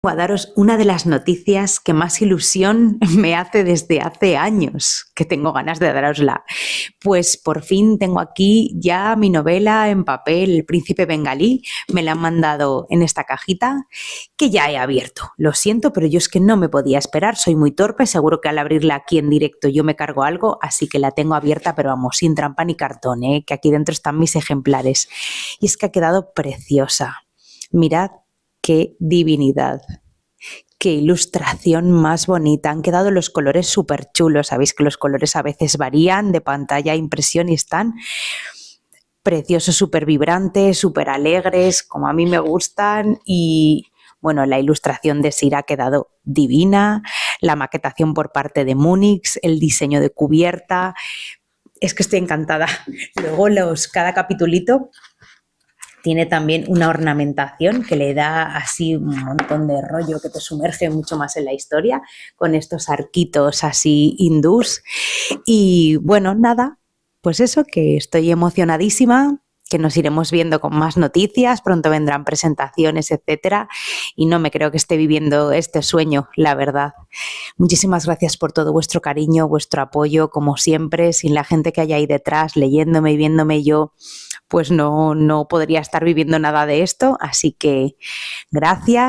A daros una de las noticias que más ilusión me hace desde hace años, que tengo ganas de darosla. Pues por fin tengo aquí ya mi novela en papel, El Príncipe Bengalí. Me la han mandado en esta cajita que ya he abierto. Lo siento, pero yo es que no me podía esperar, soy muy torpe, seguro que al abrirla aquí en directo yo me cargo algo, así que la tengo abierta, pero vamos, sin trampa ni cartón, que aquí dentro están mis ejemplares. Y es que ha quedado preciosa. Mirad qué divinidad. Qué ilustración más bonita. Han quedado los colores súper chulos. Sabéis que los colores a veces varían de pantalla a impresión y están preciosos, súper vibrantes, súper alegres, como a mí me gustan. Y bueno, la ilustración de Sira ha quedado divina. La maquetación por parte de Munix, el diseño de cubierta. Es que estoy encantada. Luego cada capitulito tiene también una ornamentación que le da así un montón de rollo que te sumerge mucho más en la historia, con estos arquitos así hindús. Y bueno, nada, pues eso, que estoy emocionadísima, que nos iremos viendo con más noticias, pronto vendrán presentaciones, etcétera, y no me creo que esté viviendo este sueño, la verdad. Muchísimas gracias por todo vuestro cariño, vuestro apoyo, como siempre. Sin la gente que hay ahí detrás, leyéndome y viéndome, yo pues no podría estar viviendo nada de esto, así que gracias.